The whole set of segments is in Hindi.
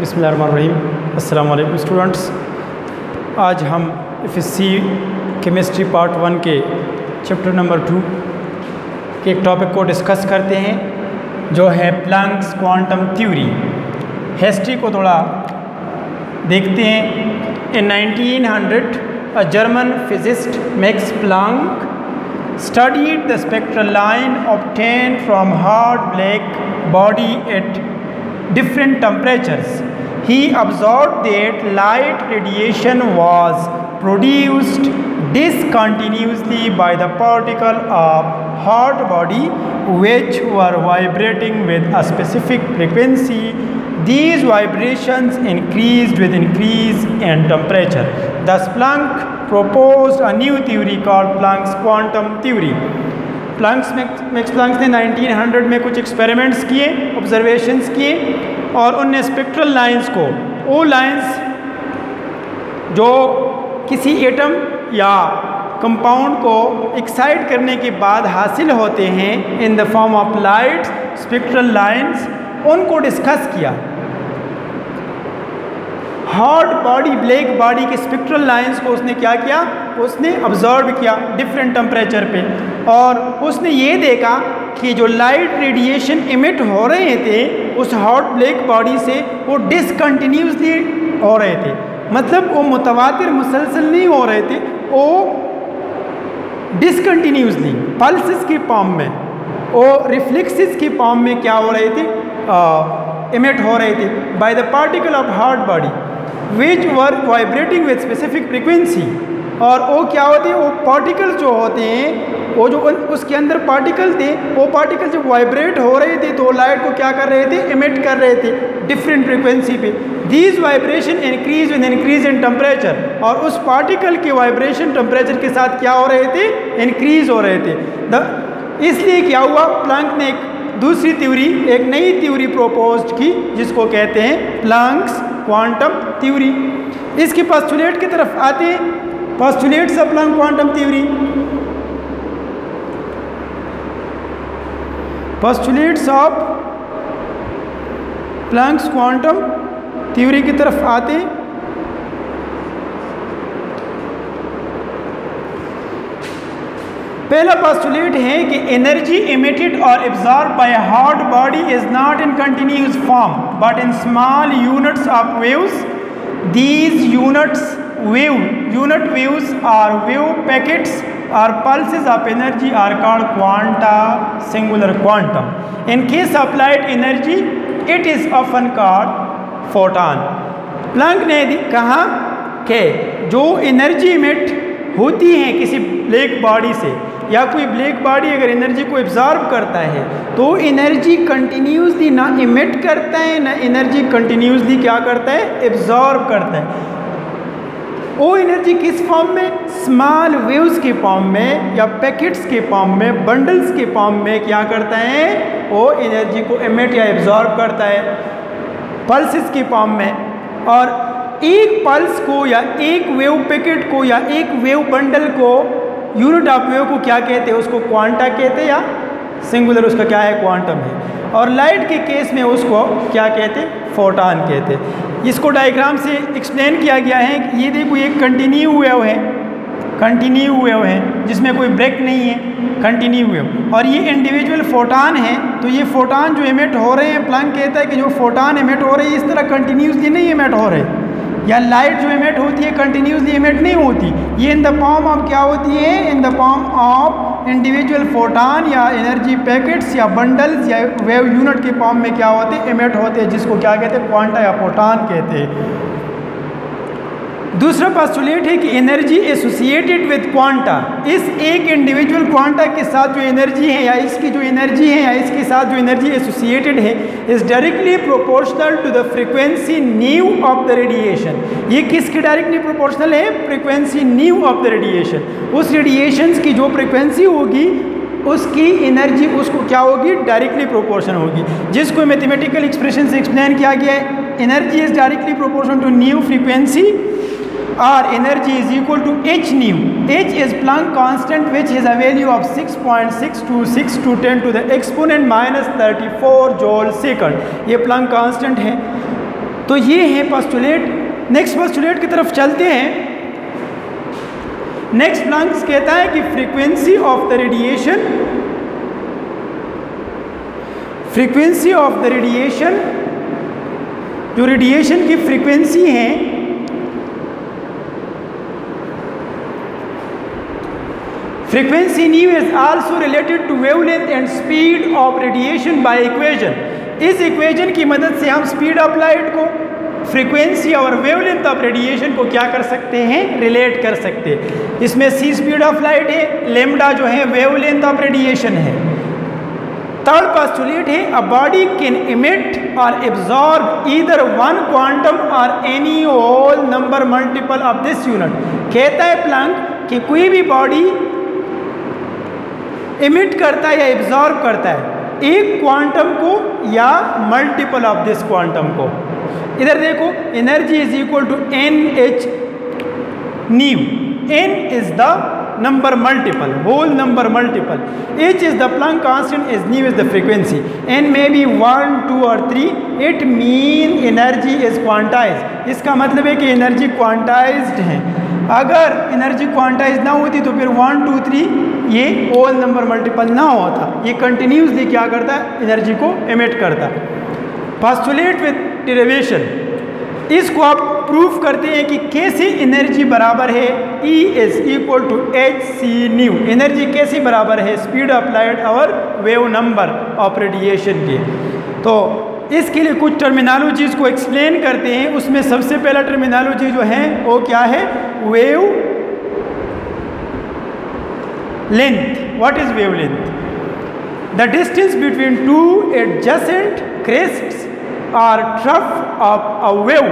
बिस्मिल्लाहिर्रहमानिर्रहीम। अस्सलाम वालेकुम स्टूडेंट्स। आज हम एफएससी केमिस्ट्री पार्ट 1 के चैप्टर नंबर 2 के एक टॉपिक को डिस्कस करते हैं जो है प्लैंक्स क्वांटम थ्योरी। हिस्ट्री को थोड़ा देखते हैं। इन 1900 a German physicist Max Planck studied the spectral line obtained from hard black body at different temperatures. He observed that light radiation was produced discontinuously by the particle of hard body which were vibrating with a specific frequency. These vibrations increased with increase in temperature. Thus Planck proposed a new theory called Planck's quantum theory. Max Planck ने 1900 में कुछ एक्सपेरिमेंट्स किए, ऑब्जर्वेशंस किए और उनने स्पेक्ट्रल लाइंस को, वो लाइंस जो किसी एटम या कंपाउंड को एक्साइट करने के बाद हासिल होते हैं in the form of light, spectral lines, उनको डिस्कस किया। हार्ड बॉडी, ब्लैक बॉडी के स्पेक्ट्रल लाइंस को उसने क्या किया, उसने ऑब्जर्व किया डिफरेंट टेम्परेचर पे और उसने ये देखा कि जो लाइट रेडिएशन इमिट हो रहे थे उस हॉट ब्लैक बॉडी से वो डिसकंटिन्यूसली हो रहे थे। मतलब वो मुतवातिर मुसलसल नहीं हो रहे थे, वो डिसकंटिन्यूसली पल्सेस की फॉर्म में, वो रिफ्लेक्सेस की फॉर्म में क्या हो रहे थे, इमिट हो रहे थे by the particle of hard body which were vibrating with specific frequency. और वो क्या होते हैं, वो पार्टिकल्स जो होते हैं, वो जो उसके अंदर पार्टिकल थे, वो पार्टिकल जब वाइब्रेट हो रहे थे तो लाइट को क्या कर रहे थे, इमिट कर रहे थे डिफरेंट फ्रिक्वेंसी पे। These vibration increase with increase in temperature, और उस पार्टिकल के वाइब्रेशन टेम्परेचर के साथ क्या हो रहे थे, इंक्रीज हो रहे थे। इसलिए क्या हुआ, प्लैंक ने एक दूसरी थ्योरी, एक नई थ्योरी प्रोपोज की जिसको कहते हैं प्लैंक्स क्वांटम थ्योरी। इसके पोस्टुलेट की तरफ आते हैं। Postulates of Planck quantum theory, postulates of Planck's quantum theory की तरफ आते हैं। पहला पोस्टुलेट है कि एनर्जी इमिटेड और absorb by hard body is not in continuous form but in small units of waves. These unit waves are wave packets or pulses of energy are called quanta, singular quantum. In case of light energy it is often called photon. Planck ने कहा कि जो एनर्जी इमिट होती है किसी ब्लैक बॉडी से, या कोई ब्लैक बॉडी अगर एनर्जी को एब्जॉर्ब करता है तो एनर्जी कंटिन्यूसली ना इमिट करता है ना एनर्जी कंटिन्यूसली क्या करता है, एब्जॉर्ब करता है। वो एनर्जी किस फॉर्म में, स्मॉल वेव्स के फॉर्म में या पैकेट्स के फॉर्म में, बंडल्स के फॉर्म में क्या करता है, वो एनर्जी को इमिट या एब्जॉर्ब करता है पल्सेस के फॉर्म में। और एक पल्स को या एक वेव पैकेट को या एक वेव बंडल को, यूनिट ऑफ वेव को क्या कहते हैं, उसको क्वांटा कहते हैं या सिंगुलर उसका क्या है, क्वांटम है। और लाइट के केस में उसको क्या कहते हैं, फोटॉन कहते हैं। इसको डायग्राम से एक्सप्लेन किया गया है कि ये देखो ये कंटिन्यू वेव है, कंटिन्यू वेव है जिसमें कोई ब्रेक नहीं है, कंटिन्यू वेव। और ये इंडिविजुअल फोटॉन है, तो ये फोटॉन जो इमिट हो रहे हैं, प्लैंक कहता है कि जो फोटॉन इमिट हो रही है इस तरह कंटिन्यूसली नहीं इमिट हो रहे, या लाइट जो इमिट होती है कंटिन्यूसली इमिट नहीं होती। ये इन द फॉर्म ऑफ क्या होती है, in the form of individual photon या एनर्जी पैकेट्स या बंडल्स या वेव यूनिट के फॉर्म में क्या होते हैं, इमिट होते हैं, जिसको क्या कहते हैं, क्वांटा या फोटॉन कहते हैं। दूसरा पोस्टुलेट है कि एनर्जी एसोसिएटेड विद क्वांटा, इस एक इंडिविजुअल क्वांटा के साथ जो एनर्जी है या इसकी जो एनर्जी है या इसके साथ जो एनर्जी एसोसिएटेड है is directly proportional to the frequency nu of the radiation. ये किसके डायरेक्टली प्रोपोर्शनल है, frequency nu of the radiation. उस रेडिएशंस की जो फ्रीक्वेंसी होगी उसकी एनर्जी उसको क्या होगी, डायरेक्टली प्रोपोर्शन होगी, जिसको मैथमेटिकल एक्सप्रेशन से एक्सप्लेन किया गया है। Energy is directly proportional to nu frequency or energy is equal to h nu. H is Planck constant which has a value of 6.626 to 10 to the exponent minus 34 joule second. ये Planck constant है। तो ये है पोस्टुलेट। नेक्स्ट पोस्टुलेट की तरफ चलते हैं। नेक्स्ट प्लैंक्स कहता है कि frequency of the radiation, frequency of the radiation, जो रेडिएशन की फ्रीक्वेंसी है, frequency nu is also related to wavelength and speed of radiation by equation. इस इक्वेशन की मदद से हम स्पीड ऑफ लाइट को, फ्रीक्वेंसी और वेवलेंथ ऑफ रेडिएशन को क्या कर सकते हैं, रिलेट कर सकते हैं। इसमें सी स्पीड ऑफ लाइट है, लैम्डा जो है वेवलेंथ ऑफ रेडिएशन है। थर्ड पोस्टुलेट है a body can emit or absorb either one quantum or any whole number multiple of this unit. कहता है प्लैंक कि कोई भी बॉडी इमिट करता है या एब्जॉर्ब करता है एक क्वांटम को या मल्टीपल ऑफ दिस क्वांटम को। इधर देखो, energy is equal to NH nu. n is the number multiple, whole number multiple. H is the Planck constant, is nu is the frequency. n may be 1, 2 or 3. It mean energy is quantized. इसका मतलब है कि एनर्जी क्वांटाइज्ड है। अगर एनर्जी क्वांटाइज ना होती तो फिर 1, 2, 3 ये होल नंबर मल्टीपल ना होता। ये कंटिन्यूसली क्या करता है, एनर्जी को एमिट करता है। पोस्टुलेट विद डेरिवेशन, इसको आप प्रूफ करते हैं कि कैसे एनर्जी बराबर है E is equal to hc nu. Energy कैसे बराबर है, स्पीड ऑफ लाइट और वेव नंबर ऑफ रेडिएशन के। तो इसके लिए कुछ टर्मिनोलॉजीज को एक्सप्लेन करते हैं। उसमें सबसे पहला टर्मिनोलॉजी जो है वो क्या है, wave length. What is wave length? The distance between two adjacent crests और ट्रफ ऑफ अ वेव।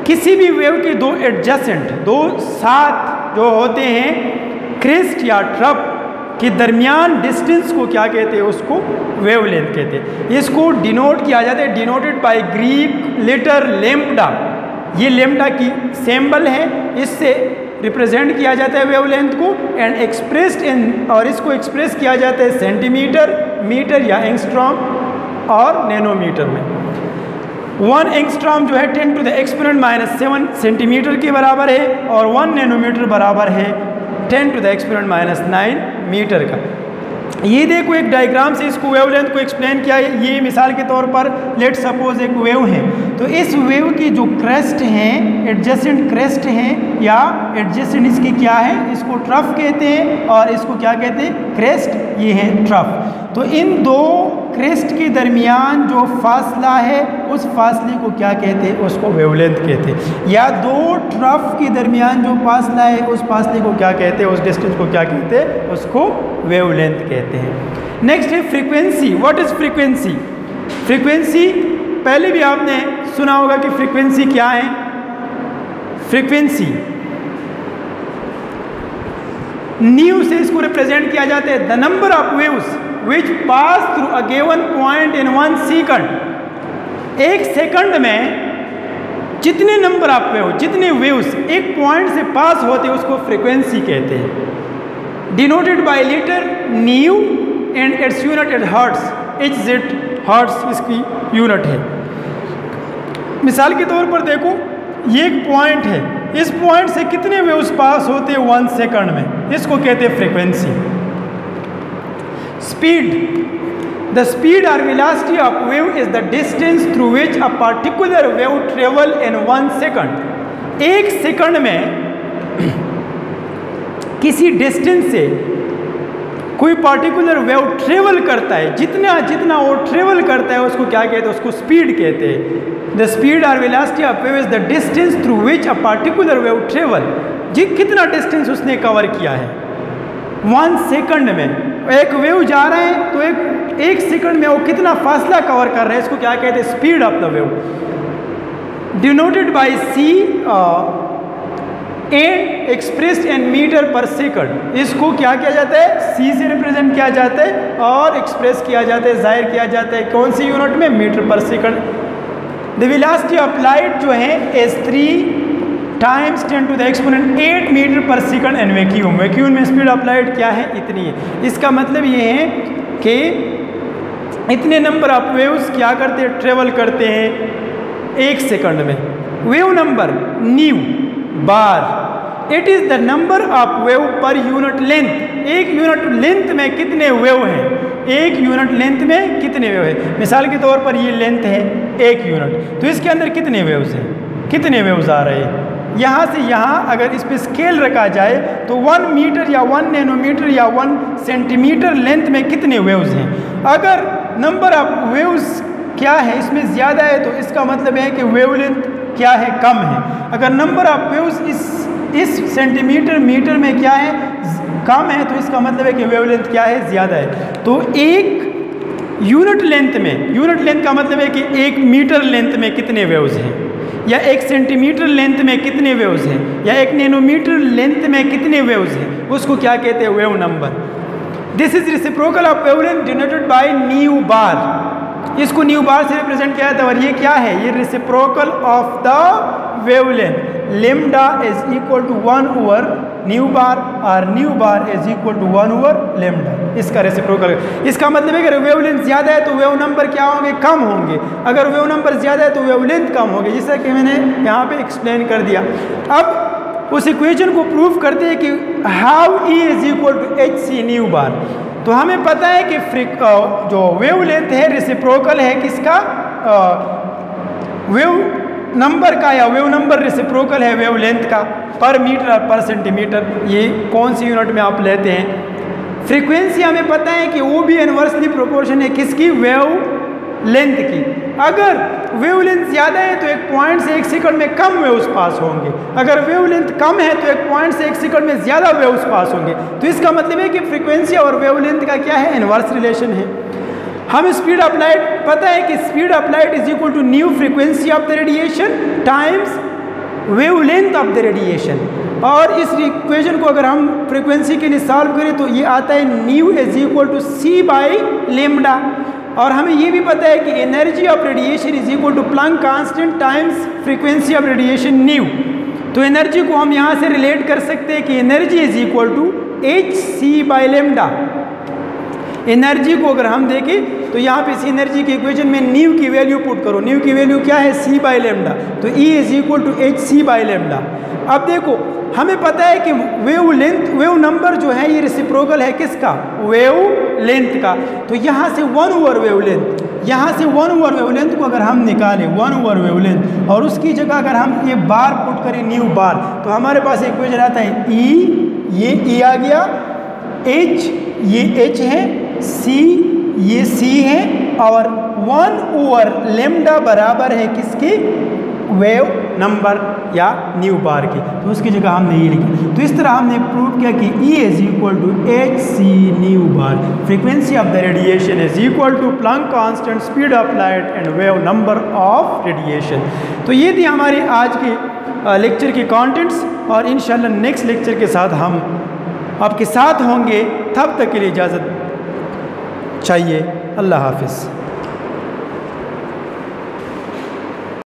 किसी भी वेव के दो एडजेसेंट, दो साथ जो होते हैं क्रेस्ट या ट्रफ के दरमियान डिस्टेंस को क्या कहते हैं, उसको वेवलेंथ कहते हैं। इसको डिनोट किया जाता है, denoted by Greek letter lambda. ये लैम्डा की सिंबल है, इससे रिप्रेजेंट किया जाता है वेवलेंथ को एंड एक्सप्रेस्ड इन, और इसको एक्सप्रेस किया जाता है सेंटीमीटर, मीटर या एंगस्ट्रॉम और नैनोमीटर में। 1 एंगस्ट्रॉम जो है 10 टू द एक्सपोनेंट -7 सेंटीमीटर के बराबर है और 1 नैनोमीटर बराबर है 10 टू द एक्सपोनेंट -9 मीटर का। ये देखो एक डायग्राम से इसको वेवलेंथ को एक्सप्लेन किया है। ये मिसाल के तौर पर लेट सपोज एक वेव है, तो इस वेव की जो क्रेस्ट हैं, एडजेसेंट क्रेस्ट हैं या एडजेसेंट इसकी क्या है, इसको ट्रफ कहते हैं और इसको क्या कहते हैं, क्रेस्ट, ये है ट्रफ। तो इन दो क्रेस्ट के दरमियान जो फासला है उस फासले को क्या कहते हैं, उसको वेवलेंथ कहते हैं। या दो ट्रफ के दरमियान जो फासला है उस फासले को क्या कहते हैं, उस डिस्टेंस को क्या कहते हैं, उसको वेवलेंथ कहते हैं। नेक्स्ट है frequency. What is frequency? Frequency पहले भी आपने सुना होगा कि फ्रीक्वेंसी क्या है। फ्रीक्वेंसी न्यू से इसको रिप्रेजेंट किया जाता है, the number of waves which pass through a given point in 1 second. एक सेकंड में जितने नंबर ऑफ वेव, जितने वेव्स एक पॉइंट से पास होते हैं उसको फ्रीक्वेंसी कहते हैं। Denoted by letter nu and its unit at hertz. HZ hertz इसकी यूनिट है। मिसाल के तौर पर देखो, ये एक पॉइंट है, इस पॉइंट से कितने वेव्स पास होते हैं 1 सेकंड में, इसको कहते हैं फ्रीक्वेंसी। स्पीड, द स्पीड और velocity of wave is the distance through which a particular wave travel in 1 second. एक सेकंड में किसी डिस्टेंस से कोई पर्टिकुलर वेव ट्रेवल करता है, जितना जितना वो ट्रेवल करता है उसको क्या कहते हैं, उसको स्पीड कहते हैं। द स्पीड और velocity of wave is the distance through which a particular wave travel. जी कितना डिस्टेंस उसने कवर किया है 1 सेकंड में। एक वेव जा रहा है तो एक सेकंड में वो कितना फासला कवर कर रहा है, इसको क्या कहते हैं, speed of the wave. Denoted by C and expressed in metre per second. इसको क्या किया जाता है, C से रिप्रेजेंट किया जाता है और एक्सप्रेस किया जाता है, जाहिर किया जाता है कौन सी यूनिट में, metre per second. The velocity of light जो है is 3 times 10 to the exponent 8 metre per second in vacuum. Vacuum में स्पीड ऑफ लाइट क्या है, इतनी है। इसका मतलब ये है कि इतने नंबर ऑफ वेव्स क्या करते हैं, ट्रेवल करते हैं 1 सेकंड में। Wave number new bar, it is the number of wave per unit length. एक यूनिट लेंथ में कितने वेव हैं, एक यूनिट लेंथ में कितने वेव है। मिसाल के तौर पर ये लेंथ है 1 यूनिट, तो इसके अंदर कितने वेव्स हैं, कितने वेव्स आ रहे हैं। यहाँ से यहाँ अगर इस पर स्केल रखा जाए तो 1 मीटर या 1 नैनोमीटर या 1 सेंटीमीटर लेंथ में कितने वेव्स हैं। अगर नंबर ऑफ वेव्स क्या है इसमें ज़्यादा है तो इसका मतलब है कि वेवलेंथ क्या है, कम है। अगर नंबर ऑफ वेव्स इस सेंटीमीटर मीटर में क्या है, कम है, तो इसका मतलब है कि वेवलेंथ क्या है, ज़्यादा है। तो एक यूनिट लेंथ में, यूनिट लेंथ का मतलब है कि 1 मीटर लेंथ में कितने वेव्स हैं, या 1 सेंटीमीटर लेंथ में कितने वेव्स हैं, या 1 नैनोमीटर लेंथ में कितने वेव्स हैं, उसको क्या कहते हैं, wave number. This is reciprocal of wavelength denoted by nu bar. इसको न्यू बार से रिप्रेजेंट किया जाता है। और ये क्या है, ये reciprocal of the wavelength. Lambda is equal to 1 over nu bar और nu bar is equal to 1 over lambda, इसका रेसिप्रोकल। इसका मतलब है कि अगर वेवलेंथ ज़्यादा है तो वेव नंबर क्या होंगे, कम होंगे। अगर वेव नंबर ज़्यादा है तो वेवलेंथ कम होगी, जैसा कि मैंने यहाँ पे एक्सप्लेन कर दिया। अब उस इक्वेशन को प्रूव करते हैं कि how E is equal to H C nu bar. तो हमें पता है कि जो वेवलेंथ है रेसिप्रोकल है किसका, वेव नंबर का, या वेव नंबर रेसिप्रोकल है वेवलेंथ का पर मीटर और पर सेंटीमीटर। ये कौन सी यूनिट में आप लेते हैं। फ्रीक्वेंसी हमें पता है कि वो भी इनवर्सली प्रोपोर्शन है किसकी, वेव लेंथ की। अगर वेवलेंथ ज़्यादा है तो 1 पॉइंट से 1 सेकंड में कम वेव्स पास होंगे, अगर वेवलेंथ कम है तो 1 पॉइंट से 1 सेकंड में ज़्यादा वेव्स पास होंगे। तो इसका मतलब है कि फ्रीक्वेंसी और वेवलेंथ का क्या है, इनवर्स रिलेशन है। हम स्पीड ऑफ लाइट, पता है कि speed of light is equal to nu frequency of the radiation times wavelength of the radiation. और इस इक्वेशन को अगर हम फ्रीक्वेंसी के लिए सॉल्व करें तो ये आता है nu is equal to C by lambda. और हमें ये भी पता है कि energy of radiation is equal to Planck constant times frequency of radiation nu. तो एनर्जी को हम यहाँ से रिलेट कर सकते हैं कि energy is equal to H C by lambda. Energy को अगर हम देखें तो यहाँ पे इस एनर्जी के इक्वेशन में न्यू की वैल्यू पुट करो, न्यू की वैल्यू क्या है, सी बाई लेम्डा। तो E is equal to H C by lambda. अब देखो हमें पता है कि वेव लेंथ, वेव नंबर जो है ये रेसिप्रोकल है किसका, वेव लेंथ का। तो यहाँ से 1 ओवर वेव लेंथ, यहाँ से 1 ओवर वेव लेंथ को अगर हम निकालें 1 ओवर वेव लेंथ, और उसकी जगह अगर हम ये बार पुट करें न्यू बार, तो हमारे पास इक्वेशन आता है ई, ये ई आ गया, एच ये एच है, सी ये सी है, और 1 ओवर लेम्डा बराबर है किसकी, वेव नंबर या न्यू बार की। तो उसकी जगह हमने ये लिखा। तो इस तरह हमने प्रूव किया कि E is equal to H C nu bar. Frequency of the radiation is equal to Planck constant, speed of light and wave number of radiation. तो ये थी हमारी आज की लेक्चर की कंटेंट्स, और इंशाल्लाह नेक्स्ट लेक्चर के साथ हम आपके साथ होंगे। तब तक के लिए इजाज़त चाहिए। अल्लाह हाफिज़।